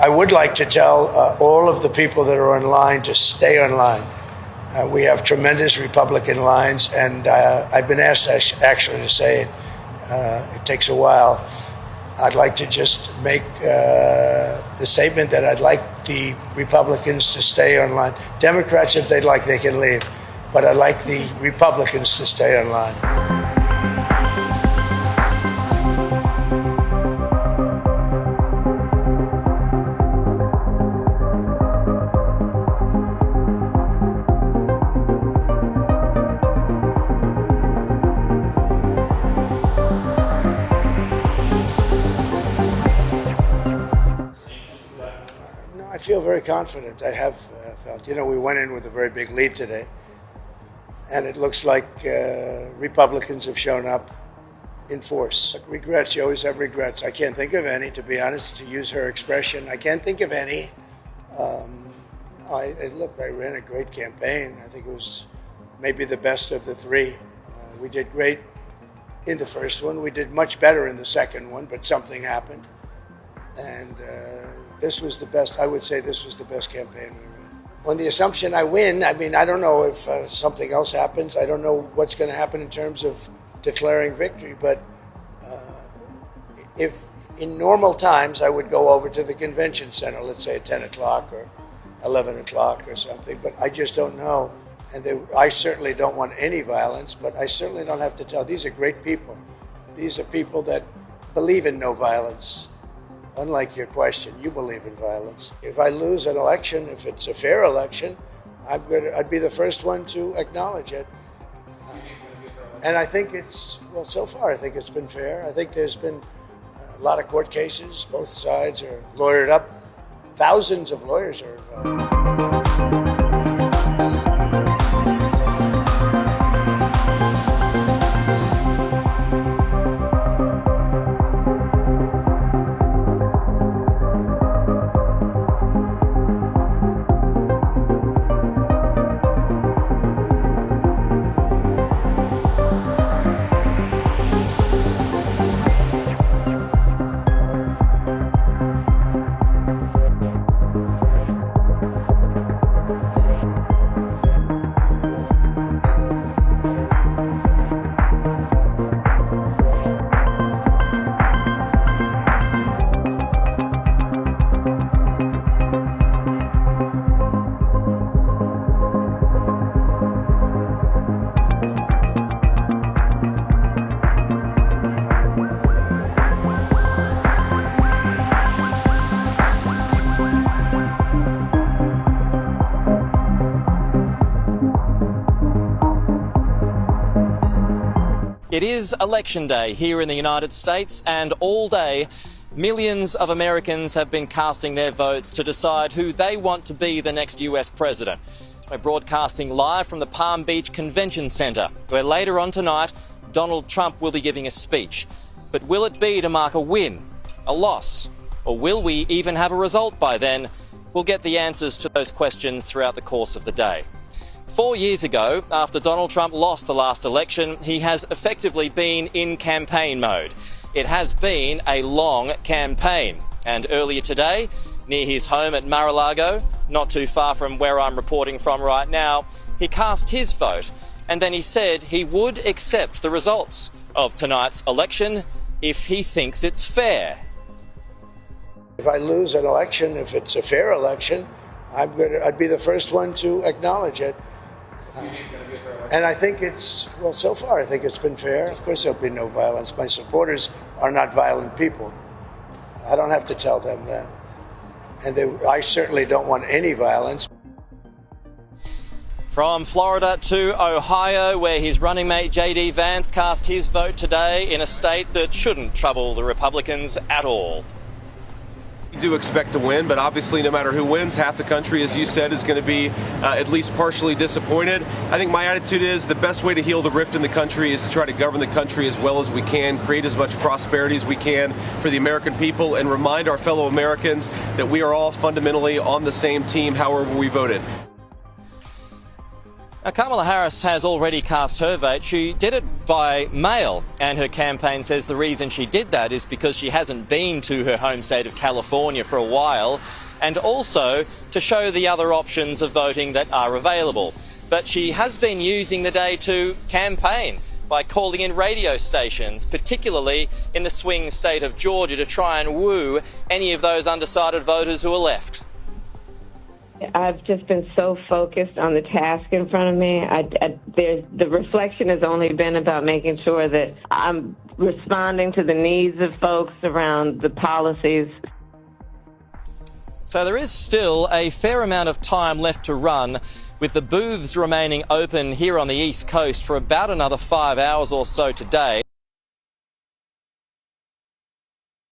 I would like to tell all of the people that are online to stay online. We have tremendous Republican lines, and I've been asked actually to say it. It takes a while. I'd like to just make the statement that I'd like the Republicans to stay online. Democrats, if they'd like, they can leave. But I'd like the Republicans to stay online. I feel very confident. I have felt, we went in with a very big lead today, and it looks like Republicans have shown up in force. Regrets, you always have regrets. I can't think of any, to be honest, to use her expression. I can't think of any. I ran a great campaign. I think it was maybe the best of the three. We did great in the first one. We did much better in the second one, but something happened. And this was the best. I would say this was the best campaign we ran. On the assumption I win, I don't know if something else happens. I don't know what's going to happen in terms of declaring victory. But if in normal times, I would go over to the convention center, let's say at 10 o'clock or 11 o'clock or something. But I just don't know. And I certainly don't want any violence, but I certainly don't have to tell. These are great people. These are people that believe in no violence. Unlike your question, you believe in violence. If I lose an election, if it's a fair election, I'd be the first one to acknowledge it. And I think so far, I think it's been fair. I think there's been a lot of court cases. Both sides are lawyered up. Thousands of lawyers are involved. It is Election Day here in the United States, and all day millions of Americans have been casting their votes to decide who they want to be the next US president. We're broadcasting live from the Palm Beach Convention Center, where later on tonight Donald Trump will be giving a speech. But will it be to mark a win, a loss, or will we even have a result by then? We'll get the answers to those questions throughout the course of the day. 4 years ago, after Donald Trump lost the last election, he has effectively been in campaign mode. It has been a long campaign. And earlier today, near his home at Mar-a-Lago, not too far from where I'm reporting from right now, he cast his vote, and then he said he would accept the results of tonight's election if he thinks it's fair. If I lose an election, if it's a fair election, I'd be the first one to acknowledge it. And I think so far, I think it's been fair. Of course, there'll be no violence. My supporters are not violent people. I don't have to tell them that. And I certainly don't want any violence. From Florida to Ohio, where his running mate J.D. Vance cast his vote today in a state that shouldn't trouble the Republicans at all. We do expect to win, but obviously no matter who wins, half the country, as you said, is going to be at least partially disappointed. I think my attitude is the best way to heal the rift in the country is to try to govern the country as well as we can, create as much prosperity as we can for the American people, and remind our fellow Americans that we are all fundamentally on the same team, however we voted. Now, Kamala Harris has already cast her vote. She did it by mail, and her campaign says the reason she did that is because she hasn't been to her home state of California for a while, and also to show the other options of voting that are available. But she has been using the day to campaign by calling in radio stations, particularly in the swing state of Georgia, to try and woo any of those undecided voters who are left. I've just been so focused on the task in front of me. The reflection has only been about making sure that I'm responding to the needs of folks around the policies. So there is still a fair amount of time left to run, with the booths remaining open here on the East Coast for about another 5 hours or so today.